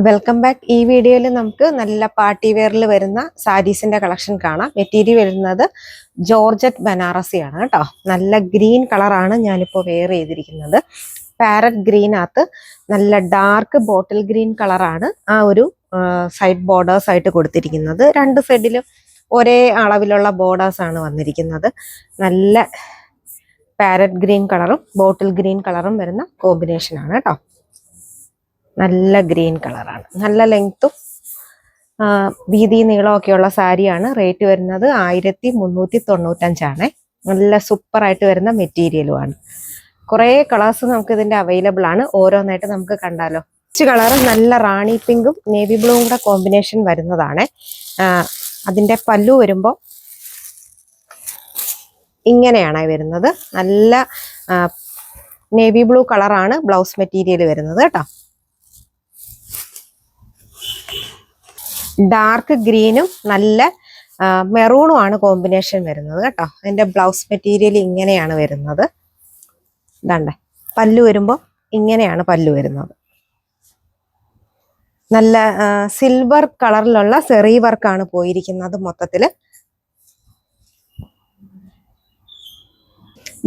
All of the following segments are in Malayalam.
Welcome back. ഈ വീഡിയോയിൽ നമുക്ക് നല്ല പാർട്ടി വെയറിൽ വരുന്ന സാരീസിന്റെ കളക്ഷൻ കാണാം. മെറ്റീരിയൽ വരുന്നത് ജോർജറ്റ് ബനാറസി ആണ് കേട്ടോ. നല്ല ഗ്രീൻ കളറാണ് ഞാനിപ്പോൾ വെയർ ചെയ്തിരിക്കുന്നത്. പാരറ്റ് ഗ്രീനകത്ത് നല്ല ഡാർക്ക് ബോട്ടിൽ ഗ്രീൻ കളറാണ് ആ ഒരു സൈഡ് ബോർഡേഴ്സ് ആയിട്ട് കൊടുത്തിരിക്കുന്നത്. രണ്ട് സൈഡിലും ഒരേ അളവിലുള്ള ബോർഡേഴ്സ് ആണ് വന്നിരിക്കുന്നത്. നല്ല പാരറ്റ് ഗ്രീൻ കളറും ബോട്ടിൽ ഗ്രീൻ കളറും വരുന്ന കോമ്പിനേഷൻ ആണ് കേട്ടോ. നല്ല ഗ്രീൻ കളറാണ്. നല്ല ലെങ്ത്തും വീതി നീളമൊക്കെയുള്ള സാരിയാണ്. റേറ്റ് വരുന്നത് 1395 നല്ല സൂപ്പറായിട്ട് വരുന്ന മെറ്റീരിയലുമാണ്. കുറേ കളേഴ്സ് നമുക്ക് ഇതിന്റെ അവൈലബിൾ ആണ്. ഓരോന്നായിട്ട് നമുക്ക് കണ്ടാലോ. ഫസ്റ്റ് കളർ നല്ല റാണി പിങ്കും നേവി ബ്ലൂവും കൂടെ കോമ്പിനേഷൻ വരുന്നതാണ്. അതിന്റെ പല്ലു വരുമ്പോൾ ഇങ്ങനെയാണ് വരുന്നത്. നല്ല നേവി ബ്ലൂ കളറാണ് ബ്ലൗസ് മെറ്റീരിയൽ വരുന്നത് കേട്ടോ. ഡാർക്ക് ഗ്രീനും നല്ല മെറൂണും ആണ് കോമ്പിനേഷൻ വരുന്നത് കേട്ടോ. അതിന്റെ ബ്ലൗസ് മെറ്റീരിയൽ ഇങ്ങനെയാണ് വരുന്നത്. ഇതാണ്ടേ പല്ലു വരുമ്പോൾ ഇങ്ങനെയാണ് പല്ലു വരുന്നത്. നല്ല സിൽവർ കളറിലുള്ള സെറി വർക്കാണ് പോയിരിക്കുന്നത്. മൊത്തത്തില്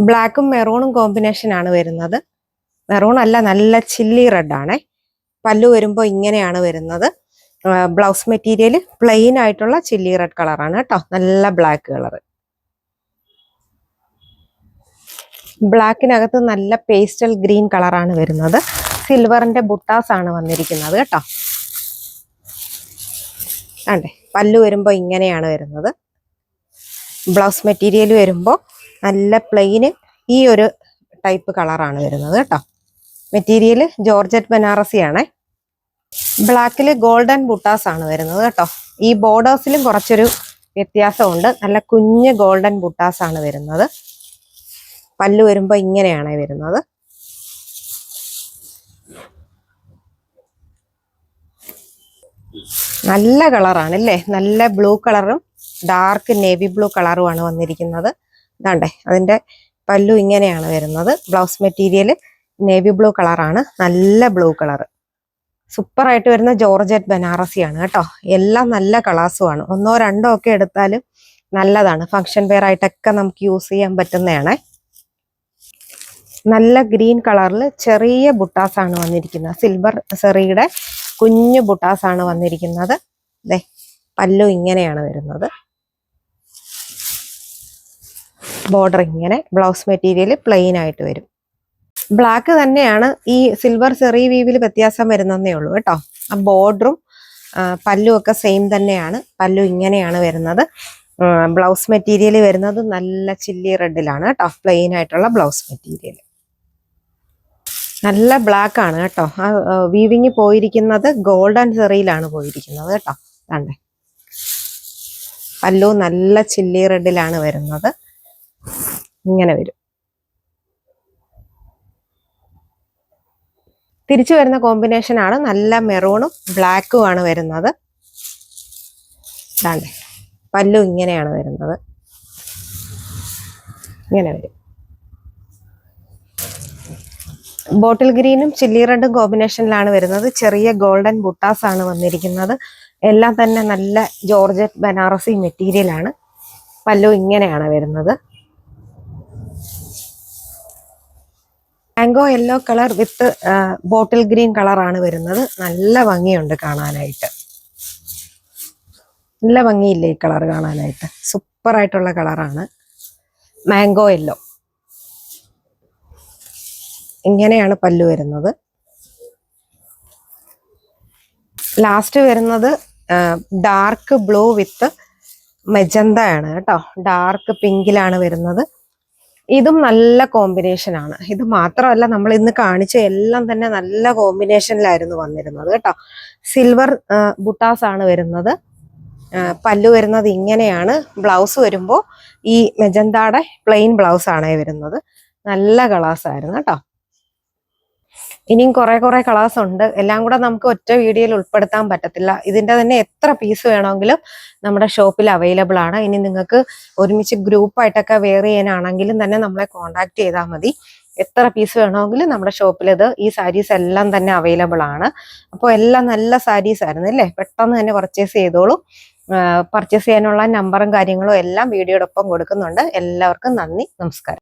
ബ്ലാക്കും മെറൂണും കോമ്പിനേഷൻ ആണ് വരുന്നത്. മെറൂൺ അല്ല, നല്ല ചില്ലി റെഡ് ആണ്. പല്ലു വരുമ്പോൾ ഇങ്ങനെയാണ് വരുന്നത്. ബ്ലൗസ് മെറ്റീരിയൽ പ്ലെയിൻ ആയിട്ടുള്ള ചില്ലി റെഡ് കളറാണ് കേട്ടോ. നല്ല ബ്ലാക്ക് കളർ. ബ്ലാക്കിനകത്ത് നല്ല പേസ്റ്റൽ ഗ്രീൻ കളറാണ് വരുന്നത്. സിൽവറിന്റെ ബുട്ടാസ് ആണ് വന്നിരിക്കുന്നത് കേട്ടോ. അതെ, പല്ലു വരുമ്പോൾ ഇങ്ങനെയാണ് വരുന്നത്. ബ്ലൗസ് മെറ്റീരിയൽ വരുമ്പോൾ നല്ല പ്ലെയിന് ഈ ഒരു ടൈപ്പ് കളറാണ് വരുന്നത് കേട്ടോ. മെറ്റീരിയൽ ജോർജറ്റ് ബനാറസി ആണ്. ബ്ലാക്കില് ഗോൾഡൻ ബുട്ടാസ് ആണ് വരുന്നത് കേട്ടോ. ഈ ബോർഡേഴ്സിലും കുറച്ചൊരു വ്യത്യാസമുണ്ട്. നല്ല കുഞ്ഞ് ഗോൾഡൻ ബുട്ടാസ് ആണ് വരുന്നത്. പല്ലു വരുമ്പോൾ ഇങ്ങനെയാണ് വരുന്നത്. നല്ല കളറാണ് അല്ലേ. നല്ല ബ്ലൂ കളറും ഡാർക്ക് നേവി ബ്ലൂ കളറുമാണ് വന്നിരിക്കുന്നത്. ഇതാണ്ടേ അതിന്റെ പല്ലു ഇങ്ങനെയാണ് വരുന്നത്. ബ്ലൗസ് മെറ്റീരിയൽ നേവി ബ്ലൂ കളറാണ്. നല്ല ബ്ലൂ കളർ. സൂപ്പറായിട്ട് വരുന്ന ജോർജറ്റ് ബനാറസി ആണ് കേട്ടോ. എല്ലാം നല്ല കളേഴ്സുമാണ്. ഒന്നോ രണ്ടോ ഒക്കെ എടുത്താലും നല്ലതാണ്. ഫംഗ്ഷൻ വെയർ ആയിട്ടൊക്കെ നമുക്ക് യൂസ് ചെയ്യാൻ പറ്റുന്നതാണ്. നല്ല ഗ്രീൻ കളറിൽ ചെറിയ ബുട്ടാസ് ആണ് വന്നിരിക്കുന്നത്. സിൽവർ സെറിയുടെ കുഞ്ഞു ബുട്ടാസ് ആണ് വന്നിരിക്കുന്നത്. ദേ പല്ലു ഇങ്ങനെയാണ് വരുന്നത്. ബോർഡർ ഇങ്ങനെ. ബ്ലൗസ് മെറ്റീരിയൽ പ്ലെയിൻ ആയിട്ട് വരും. ബ്ലാക്ക് തന്നെയാണ്. ഈ സിൽവർ സെറി വീവിൽ വ്യത്യാസം വരുന്നതേ ഉള്ളൂ കേട്ടോ. ആ ബോർഡറും പല്ലും ഒക്കെ സെയിം തന്നെയാണ്. പല്ലു ഇങ്ങനെയാണ് വരുന്നത്. ബ്ലൗസ് മെറ്റീരിയൽ വരുന്നത് നല്ല ചില്ലി റെഡിലാണ് കേട്ടോ. പ്ലെയിൻ ആയിട്ടുള്ള ബ്ലൗസ് മെറ്റീരിയൽ. നല്ല ബ്ലാക്ക് ആണ് കേട്ടോ. ആ വീവിങ് പോയിരിക്കുന്നത് ഗോൾഡൻ സെറിയിലാണ് പോയിരിക്കുന്നത് കേട്ടോ. കണ്ടേ പല്ലു നല്ല ചില്ലി റെഡിലാണ് വരുന്നത്. ഇങ്ങനെ വരും. തിരിച്ചു വരുന്ന കോമ്പിനേഷൻ ആണ്. നല്ല മെറൂണും ബ്ലാക്കും ആണ് വരുന്നത്. ഇതാണ്ടേ പല്ലു ഇങ്ങനെയാണ് വരുന്നത്. ഇങ്ങനെ വരും. ബോട്ടിൽ ഗ്രീനും ചില്ലി റെഡും കോമ്പിനേഷനിലാണ് വരുന്നത്. ചെറിയ ഗോൾഡൻ ബുട്ടാസ് ആണ് വന്നിരിക്കുന്നത്. എല്ലാം തന്നെ നല്ല ജോർജറ്റ് ബനാറസി മെറ്റീരിയൽ ആണ്. പല്ലു ഇങ്ങനെയാണ് വരുന്നത്. മാംഗോ യെല്ലോ കളർ വിത്ത് ബോട്ടിൽ ഗ്രീൻ കളറാണ് വരുന്നത്. നല്ല ഭംഗിയുണ്ട് കാണാനായിട്ട്. നല്ല ഭംഗിയില്ലേ ഈ കളർ കാണാനായിട്ട്. സൂപ്പർ ആയിട്ടുള്ള കളറാണ്. Mango yellow. ഇങ്ങനെയാണ് പല്ലു വരുന്നത്. ലാസ്റ്റ് വരുന്നത് ഡാർക്ക് ബ്ലൂ വിത്ത് മെജന്ത ആണ് കേട്ടോ. ഡാർക്ക് പിങ്കിലാണ് വരുന്നത്. ഇതും നല്ല കോമ്പിനേഷൻ ആണ്. ഇത് മാത്രമല്ല, നമ്മൾ ഇന്ന് കാണിച്ച എല്ലാം തന്നെ നല്ല കോമ്പിനേഷനിലായിരുന്നു വന്നിരുന്നത് കേട്ടോ. സിൽവർ ബുട്ടാസ് ആണ് വരുന്നത്. പല്ലു വരുന്നത് ഇങ്ങനെയാണ്. ബ്ലൗസ് വരുമ്പോൾ ഈ മെജന്താടെ പ്ലെയിൻ ബ്ലൗസ് ആണ് വരുന്നത്. നല്ല കളേഴ്സ് ആയിരുന്നു കേട്ടോ. ഇനിയും കുറെ കളേഴ്സ് ഉണ്ട്. എല്ലാം കൂടെ നമുക്ക് ഒറ്റ വീഡിയോയിൽ ഉൾപ്പെടുത്താൻ പറ്റത്തില്ല. ഇതിന്റെ തന്നെ എത്ര പീസ് വേണമെങ്കിലും നമ്മുടെ ഷോപ്പിൽ അവൈലബിൾ ആണ്. ഇനി നിങ്ങൾക്ക് ഒരുമിച്ച് ഗ്രൂപ്പായിട്ടൊക്കെ വെയർ ചെയ്യാനാണെങ്കിലും തന്നെ നമ്മളെ കോൺടാക്ട് ചെയ്താൽ മതി. എത്ര പീസ് വേണമെങ്കിലും നമ്മുടെ ഷോപ്പിൽ ഈ സാരീസ് എല്ലാം തന്നെ അവൈലബിൾ ആണ്. അപ്പോൾ എല്ലാം നല്ല സാരീസ് ആയിരുന്നു അല്ലേ. പെട്ടെന്ന് തന്നെ പർച്ചേസ് ചെയ്തോളൂ. പർച്ചേസ് ചെയ്യാനുള്ള നമ്പറും കാര്യങ്ങളും എല്ലാം വീഡിയോടൊപ്പം കൊടുക്കുന്നുണ്ട്. എല്ലാവർക്കും നന്ദി, നമസ്കാരം.